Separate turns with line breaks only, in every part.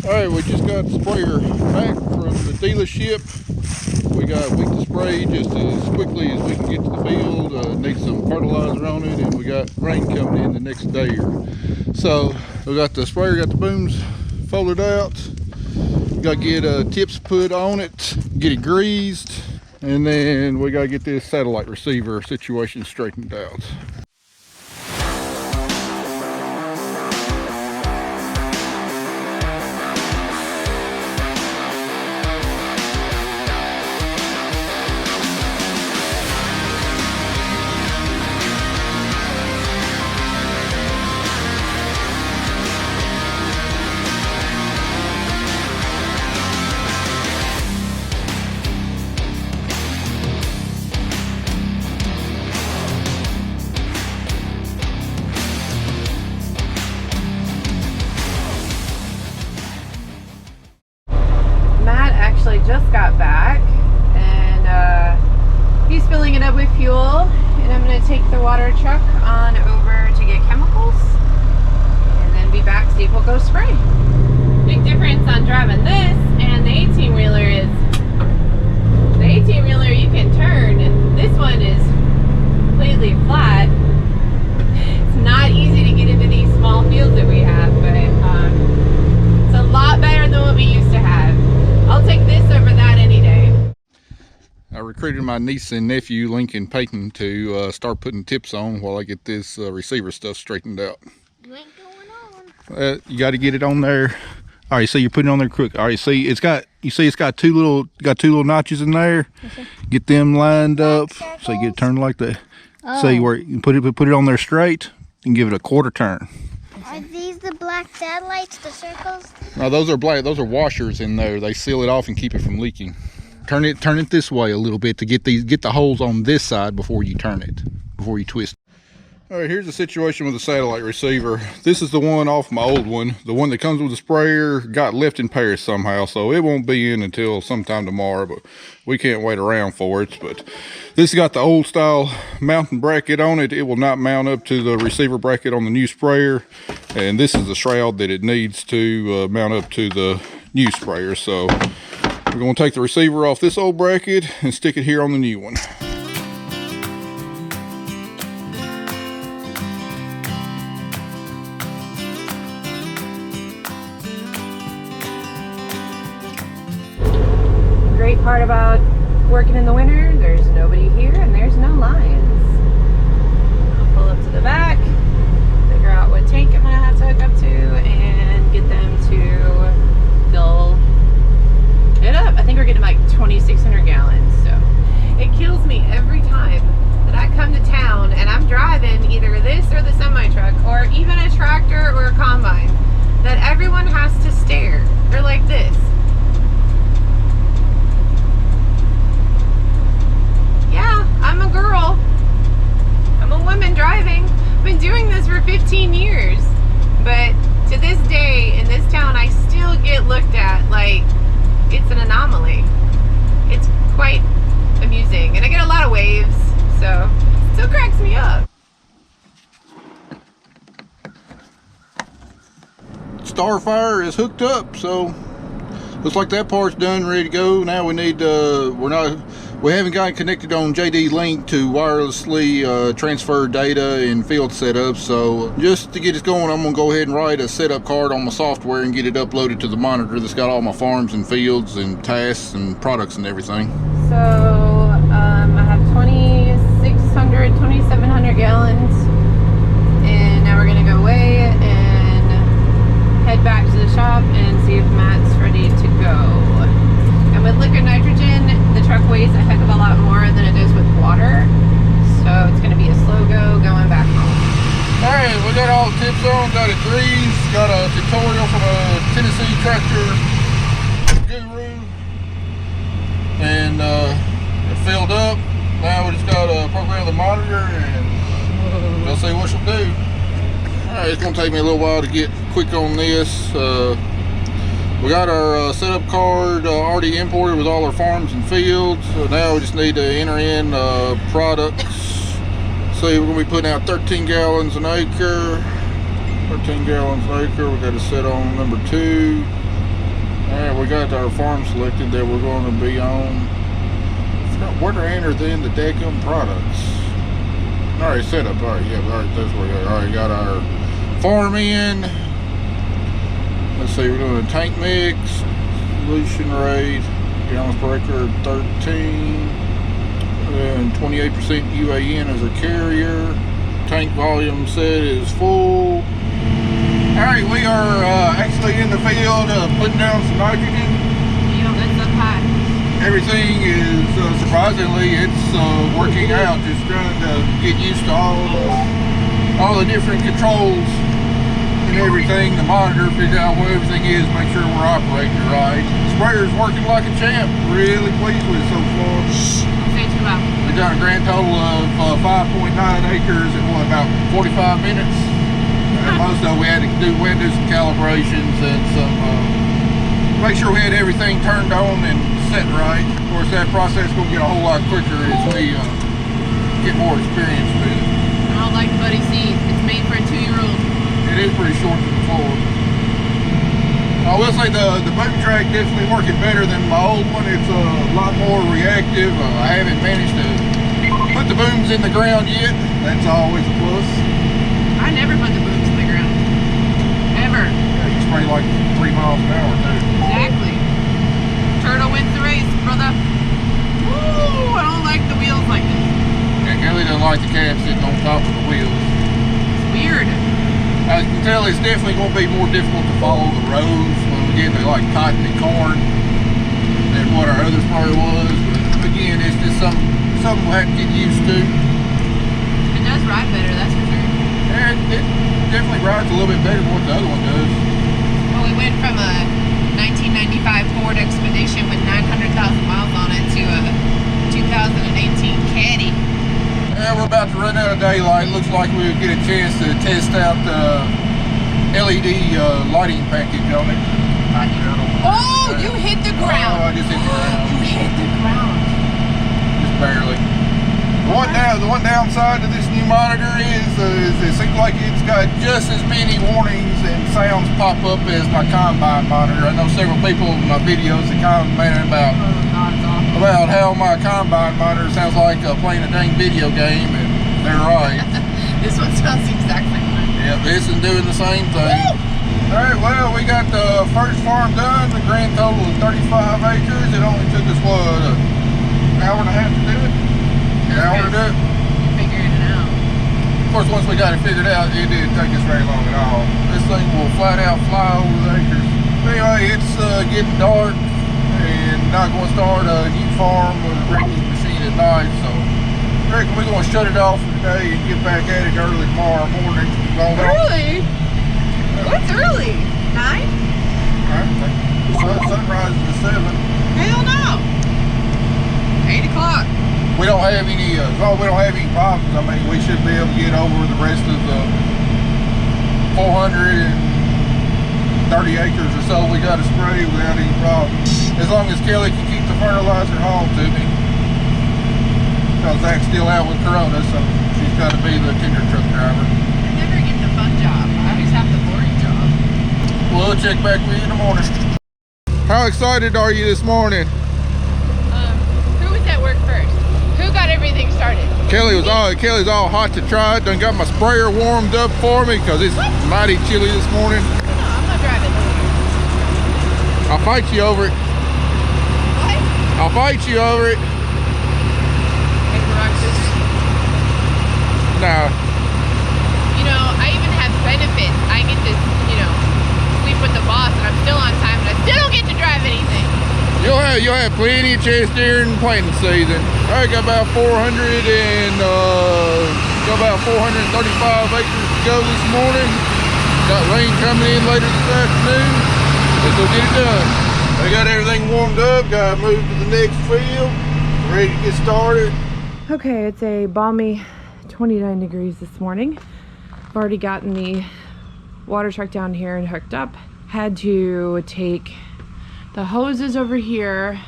Alright, we just got the sprayer back from the dealership. We got a week to spray just as quickly as we can get to the field. Need some fertilizer on it, and we got rain coming in the next day. So we got the sprayer, got the booms folded out. Got to get tips put on it, get it greased, and then we got to get this satellite receiver situation straightened out.
Just got back, and he's filling it up with fuel, and I'm going to take the water truck on over to get chemicals and then be back, see if we'll go spray. Big difference on driving this and the 18-wheeler is the 18-wheeler you can turn, and this one is completely flat. It's not easy to get into these small fields that we have, but it's a lot better than what we used to have. I'll take this over that any day.
I recruited my niece and nephew, Lincoln Payton, to start putting tips on while I get this receiver stuff straightened out.
You ain't going on.
You got to get it on there. All right, so you're putting it on there quick. All right, see, it's got two little notches in there.
Okay.
Get them lined up so you get it turned like that.
Oh.
See where you put it on there straight and give it a quarter turn.
Are these the black satellites, the circles?
No, those are black. Those are washers in there. They seal it off and keep it from leaking. Turn it this way a little bit to get the holes on this side before you turn it, before you twist. All right, here's the situation with the satellite receiver. This is the one off my old one. The one that comes with the sprayer got left in Paris somehow, so it won't be in until sometime tomorrow, but we can't wait around for it. But this has got the old style mounting bracket on it. It will not mount up to the receiver bracket on the new sprayer, and this is the shroud that it needs to mount up to the new sprayer. So we're going to take the receiver off this old bracket and stick it here on the new one.
Great part about working in the winter, there's nobody here and there's no lions. I'll pull up to the back, figure out what tank I'm gonna have to hook up to, and get them to fill it up. I think we're getting like 2,600 gallons, so it kills me every time that I come to town and I'm driving either this or the semi-truck or even a tractor or a combine, that everyone has to stare. They're like this. Yeah, I'm a girl. I'm a woman driving. I've been doing this for 15 years. But to this day, in this town, I still get looked at like it's an anomaly. It's quite amusing. And I get a lot of waves, so it still cracks me up.
Starfire is hooked up, so looks like that part's done, ready to go. Now we need, we haven't gotten connected on JD Link to wirelessly transfer data and field setup. So just to get us going, I'm gonna go ahead and write a setup card on my software and get it uploaded to the monitor that's got all my farms and fields and tasks and products and everything.
So I have 2,700 gallons, and now we're gonna go weigh it and head back to the shop and see if Matt's ready to go. And with liquid nitrogen, the truck weighs a heck of a lot more than it does with water, so it's going to be a slow go going back home.
Alright, we got all the tips on, got it greased, got a tutorial from a Tennessee tractor guru, and it filled up. Now we just got to program the monitor and we'll see what she'll do. Alright, it's going to take me a little while to get quick on this. We got our setup card already imported with all our farms and fields. So now we just need to enter in products. See, we're going to be putting out 13 gallons an acre. 13 gallons an acre. We got to set on number 2. we got our farm selected that we're going to be on. I forgot where to enter then the Decum products. Alright, set up. Alright, yeah, alright, that's where we are. Alright, got our farm in. Let's see, we're doing a tank mix, solution rate, gallons per acre 13, and 28% UAN as a carrier. Tank volume set is full. Alright, we are actually in the field putting down some nitrogen.
You know, that's up high.
Everything is surprisingly it's working out. Just trying to get used to all the different controls and everything. The monitor, figure out where everything is, make sure we're operating right. The sprayer's working like a champ. Really pleased with it so far.
Don't say too loud.
We've done a grand total of 5.9 acres in what, about 45 minutes. And most of it we had to do some calibrations and some make sure we had everything turned on and set right. Of course, that process will get a whole lot quicker as we get more experience with it.
I don't like the buddy seat. It's made for a 2-year-old.
It is pretty short to the floor. I will say the boom track definitely working better than my old one. It's a lot more reactive. I haven't managed to put the booms in the ground yet. That's always a plus.
I never put the booms in the ground. Ever.
Yeah, you spray like 3 miles an hour too.
Exactly. Turtle wins the race, brother. Woo! I don't like the wheels like this.
Yeah, Kelly doesn't like the cab sitting on top of the wheels.
It's weird.
As you can tell, it's definitely going to be more difficult to follow the rows when we get to like cotton and corn than what our other sprayer was. But again, it's just something we'll have to get used to.
It does ride better, that's for sure.
And it definitely rides a little bit better than what the other one does.
Well, we went from a 1995 Ford Expedition with 900,000 miles on it to a 2018 Caddy.
Yeah, we're about to run out of daylight. Looks like we'll get a chance to test out the LED lighting package on it.
Oh, you hit the ground.
Oh, I just hit the ground.
You hit the ground.
Just barely. The one downside to this new monitor is it seems like it's got just as many warnings and sounds pop up as my combine monitor. I know several people in my videos that commented about how my combine monitor sounds like playing a dang video game, and they're right.
This one sounds the exact same way.
Yeah, this is doing the same thing. Alright, well, we got the first farm done. The grand total is 35 acres. It only took us, what, an hour and a half to do it? An hour to do it?
Figuring it out.
Of course, once we got it figured out, it didn't take us very long at all. This thing will flat out fly over the acres. Anyway, it's getting dark and not going to start a new farm with a wrecking machine at night, so I reckon we're going to shut it off for today and get back at it early tomorrow morning.
Early? What's early? 9?
The sun rises at 7.
Hell no. 8 o'clock.
We don't have any. As long as we don't have any problems, I mean, we should be able to get over the rest of the 430 acres or so we got to spray without any problems. As long as Kelly can keep the fertilizer hauled to me, because Zach's still out with Corona, so she's got to be the tender truck driver.
I never get the fun job. I always have the boring job.
We'll check back with you in the morning. How excited are you this morning?
Who was at work first? Who got everything started?
Kelly's all hot to try it. Done got my sprayer warmed up for me because it's mighty chilly this morning.
No, I'm not driving.
I'll fight you over it.
What?
I'll fight you over it.
Paper, rock, scissors?
Nah.
You know, I even have benefits. I get to, sleep with the boss and I'm still on time and I still don't get to drive anything.
You'll have plenty of chance during planting season. I got about 435 acres to go this morning. Got rain coming in later this afternoon. Let's go get it done. I got everything warmed up. Got to move to the next field. Ready to get started.
Okay, it's a balmy 29 degrees this morning. I've already gotten the water truck down here and hooked up. Had to take the hoses over here.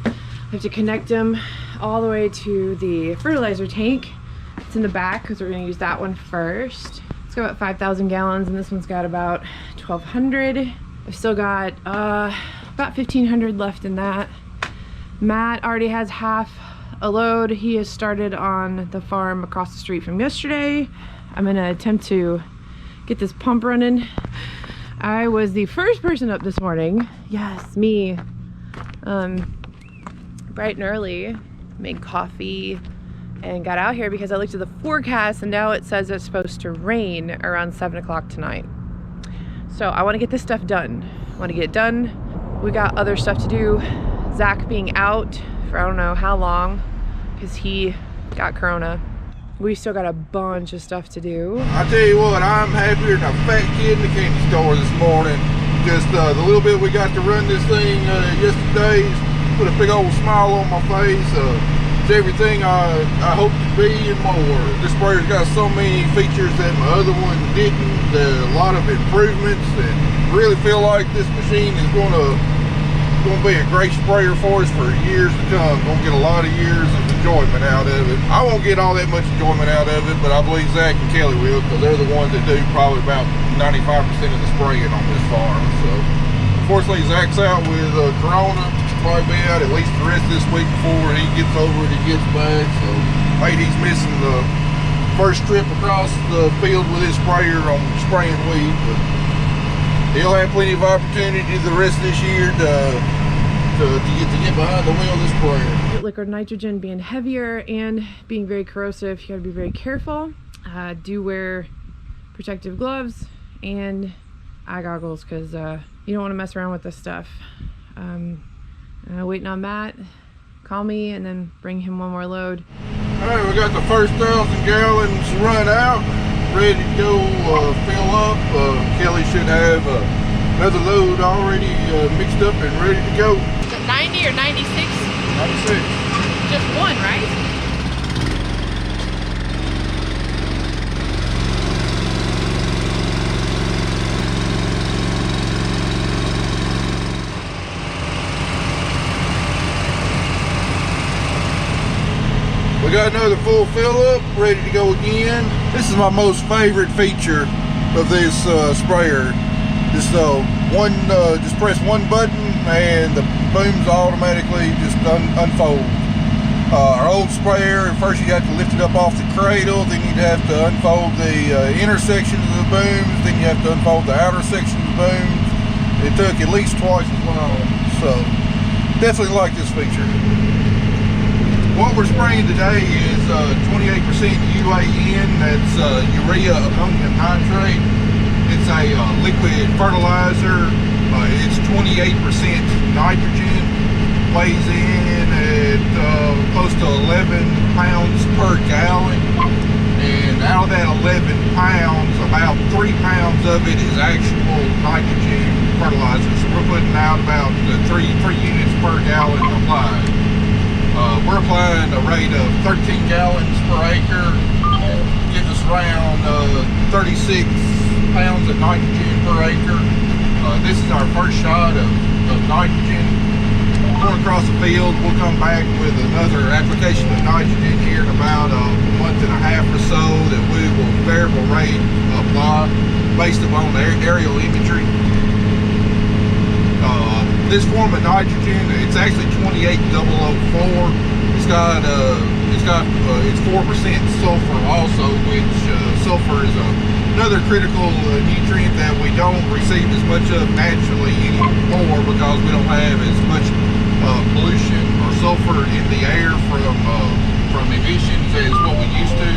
I have to connect them all the way to the fertilizer tank. It's in the back because we're going to use that one first. It's got about 5,000 gallons and this one's got about 1,200. I've still got about 1,500 left in that. Matt already has half a load. He has started on the farm across the street from yesterday. I'm gonna attempt to get this pump running. I was the first person up this morning. Yes, me. Bright and early, made coffee and got out here because I looked at the forecast and now it says it's supposed to rain around 7 o'clock tonight. So I want to get this stuff done. I want to get it done. We got other stuff to do. Zach being out for I don't know how long because he got corona. We still got a bunch of stuff to do.
I tell you what, I'm happier than a fat kid in the candy store this morning. Just the little bit we got to run this thing yesterday put a big old smile on my face. It's everything I hope to be and more. This sprayer's got so many features that my other one didn't. A lot of improvements, and really feel like this machine is going to be a great sprayer for us for years to come. Gonna get a lot of years of enjoyment out of it. I won't get all that much enjoyment out of it, but I believe Zach and Kelly will, because they're the ones that do probably about 95% of the spraying on this farm. So unfortunately Zach's out with corona. Probably be out at least the rest of this week before he gets over it and gets back. So maybe he's missing the first trip across the field with his sprayer on spraying wheat, but he'll have plenty of opportunity the rest of this year to get behind the wheel of this sprayer.
Liquid nitrogen being heavier and being very corrosive, you gotta be very careful. Do wear protective gloves and eye goggles because you don't want to mess around with this stuff. Waiting on Matt, call me and then bring him one more load.
All right, we got the first 1,000 gallons run out, ready to go fill up. Kelly should have another load already mixed up and ready to go.
Is it 90 or 96?
96.
Just one, right?
We got another full fill up, ready to go again. This is my most favorite feature of this sprayer. Just just press one button and the booms automatically just unfold. Our old sprayer, first you have to lift it up off the cradle, then you'd have to unfold the inner section of the booms, then you have to unfold the outer section of the booms. It took at least twice as long, so definitely like this feature. What we're spraying today is 28% UAN, that's urea ammonium nitrate. It's a liquid fertilizer. It's 28% nitrogen, weighs in at close to 11 pounds per gallon. And out of that 11 pounds, about 3 pounds of it is actual nitrogen fertilizer. So we're putting out about 3 units per gallon applied. We're applying a rate of 13 gallons per acre, gives us around 36 pounds of nitrogen per acre. This is our first shot of nitrogen. Going across the field, we'll come back with another application of nitrogen here in about a month and a half or so that we will variable rate apply based upon the aerial imagery. This form of nitrogen, it's actually 28004. It's 4% sulfur also, which sulfur is another critical nutrient that we don't receive as much of naturally anymore because we don't have as much pollution or sulfur in the air from emissions as what we used to.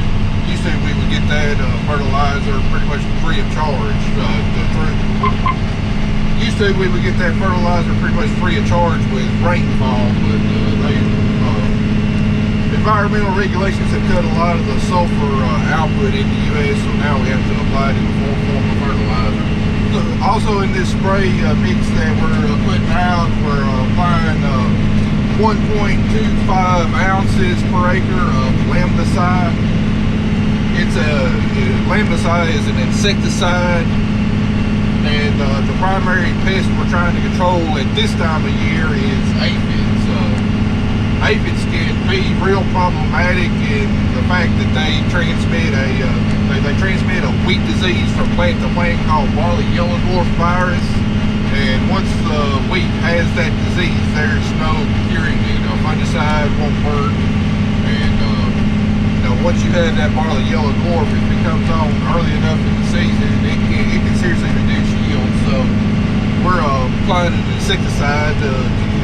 Used to we would get that fertilizer pretty much free of charge Used to we would get that fertilizer pretty much free of charge with rainfall, but environmental regulations have cut a lot of the sulfur output in the U.S., so now we have to apply it in the form of fertilizer. Also in this spray mix that we're putting out, we're applying 1.25 ounces per acre of lambda-cide. Lambda-cide is an insecticide. And the primary pest we're trying to control at this time of year is aphids. Aphids can be real problematic in the fact that they transmit a wheat disease from plant to plant called barley yellow dwarf virus. And once the wheat has that disease, there's no curing it. Fungicide won't work. And once you have that barley yellow dwarf, if it comes on early enough in the season, it can seriously reduce yield. So we're applying an insecticide to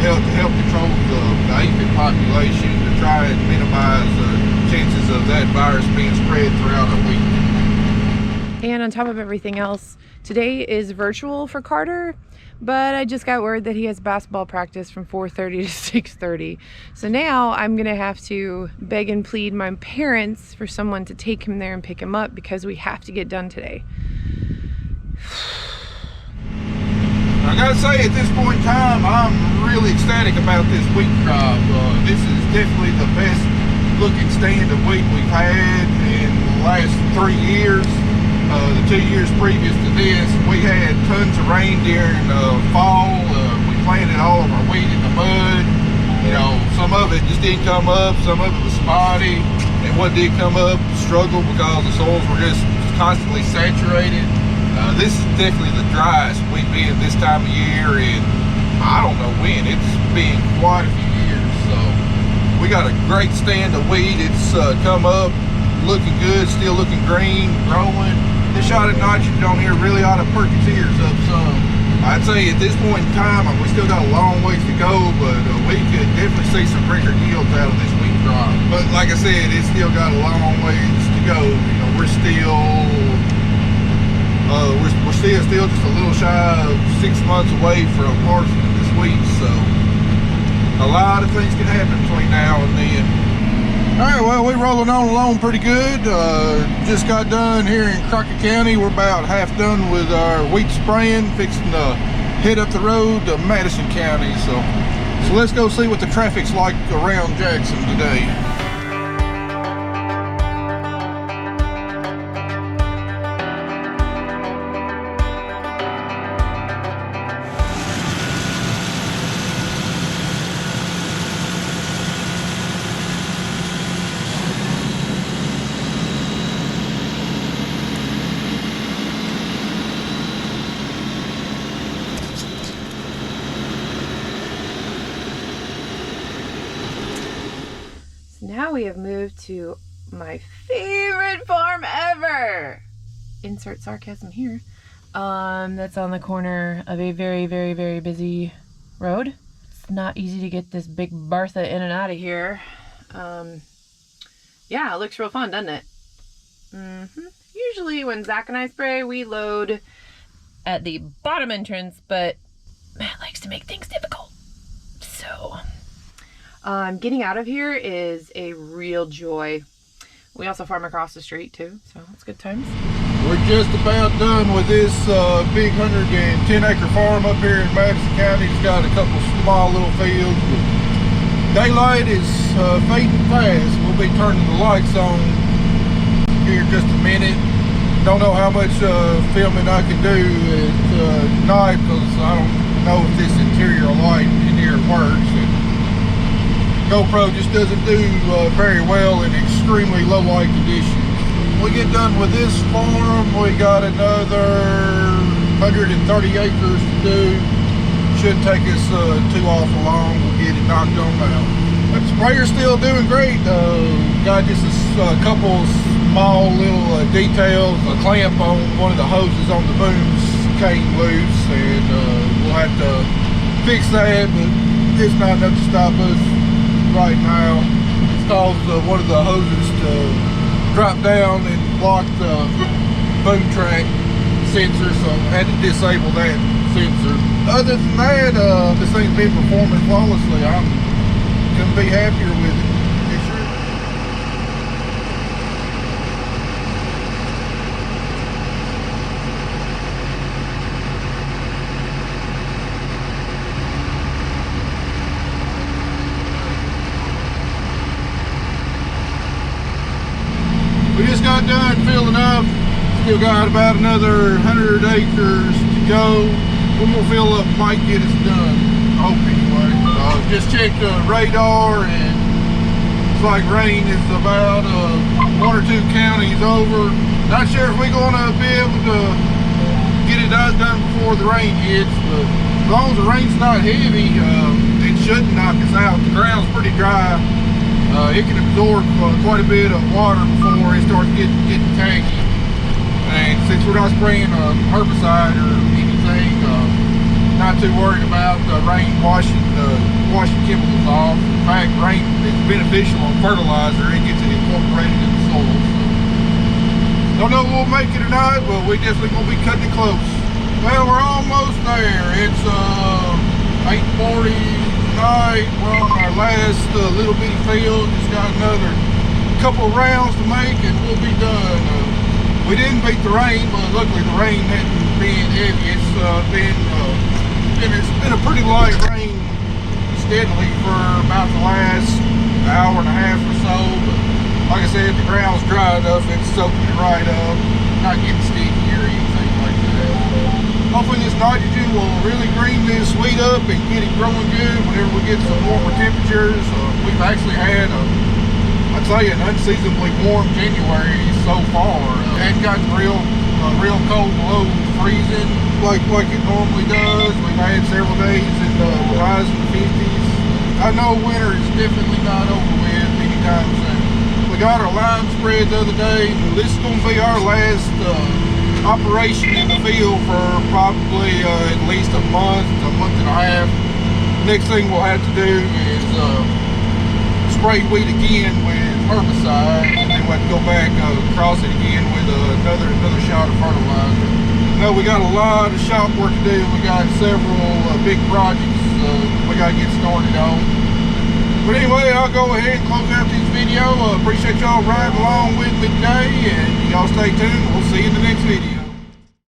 help control the aphid population, to try and minimize the chances of that virus being spread throughout our wheat.
And on top of everything else, today is virtual for Carter, but I just got word that he has basketball practice from 4:30 to 6:30. So now I'm gonna have to beg and plead my parents for someone to take him there and pick him up because we have to get done today.
I gotta say, at this point in time, I'm really ecstatic about this wheat crop. This is definitely the best looking stand of wheat we've had in the last 3 years. The 2 years previous to this, we had tons of rain during fall. We planted all of our wheat in the mud. Some of it just didn't come up, some of it was spotty, and what did come up struggled because the soils were just constantly saturated. This is definitely the driest we've been this time of year, and I don't know when. It's been quite a few years. So we got a great stand of wheat. It's come up looking good, still looking green, growing. This shot of nitrogen on here really ought to perk its ears up some. I'd say at this point in time, we still got a long ways to go, but we could definitely see some record yields out of this wheat crop. But like I said, it's still got a long ways to go. We're still still just a little shy of 6 months away from harvesting this wheat, so a lot of things can happen between now and then. All right, well, we're rolling on along pretty good. Just got done here in Crockett County. We're about half done with our wheat spraying, fixing to head up the road to Madison County. So let's go see what the traffic's like around Jackson today.
Now we have moved to my favorite farm ever. Insert sarcasm here. That's on the corner of a very, very, very busy road. It's not easy to get this big Bertha in and out of here. Yeah, it looks real fun, doesn't it? Usually when Zach and I spray, we load at the bottom entrance, but Matt likes to make things difficult. So getting out of here is a real joy. We also farm across the street too, so it's good times.
We're just about done with this big 110-acre farm up here in Madison County. It's got a couple small little fields. Daylight is fading fast. We'll be turning the lights on here in just a minute. Don't know how much filming I can do at night because I don't know if this interior light in here works. And GoPro just doesn't do very well in extremely low light conditions. When we get done with this farm, we got another 130 acres to do. Shouldn't take us too awful long. We'll get it knocked on out. The sprayer's still doing great. Got just a couple small little details. A clamp on one of the hoses on the booms came loose, and we'll have to fix that, but it's not enough to stop us right now. It's caused one of the hoses to drop down and block the boom track sensor, so I had to disable that sensor. Other than that, this thing's been performing flawlessly. I couldn't be happier with it. We just got done filling up. Still got about another 100 acres to go. One more fill up might get us done. I hope anyway. Just checked the radar, and it's like rain is about 1 or 2 counties over. Not sure if we're gonna be able to get it done before the rain hits, but As long as the rain's not heavy, it shouldn't knock us out. The ground's pretty dry. It can absorb quite a bit of water before it starts getting tacky. And since we're not spraying a herbicide or anything, not too worried about the rain washing chemicals off. In fact, rain is beneficial on fertilizer. It gets it incorporated in the soil. So, don't know if we'll make it or not, but we definitely gonna be cutting it close. Well, we're almost there. It's 8:40 tonight. We're on our last little bitty field. Just got another couple of rounds to make, and we'll be done. We didn't beat the rain, but luckily the rain hadn't been heavy. It's been a pretty light rain steadily for about the last hour and a half or so. But like I said, the ground's dry enough, it's soaking it right up, not getting sticky or anything like that. Hopefully this nitrogen will really green this wheat up and get it growing good whenever we get some warmer temperatures. We've actually had I'd say an unseasonably warm January so far. It hadn't gotten real cold below freezing like it normally does. We've had several days in the highs in the 50s. I know winter is definitely not over with anytime soon. We got our lime spread the other day. This is going to be our last operation in the field for probably at least a month and a half. Next thing we'll have to do is spray wheat again with herbicide, and then we'll have to go back across it again with another shot of fertilizer. No, we got a lot of shop work to do. We got several big projects we got to get started on. But anyway, I'll go ahead and close out this video. Appreciate y'all riding along with me today, and y'all stay tuned. We'll see you in the next video.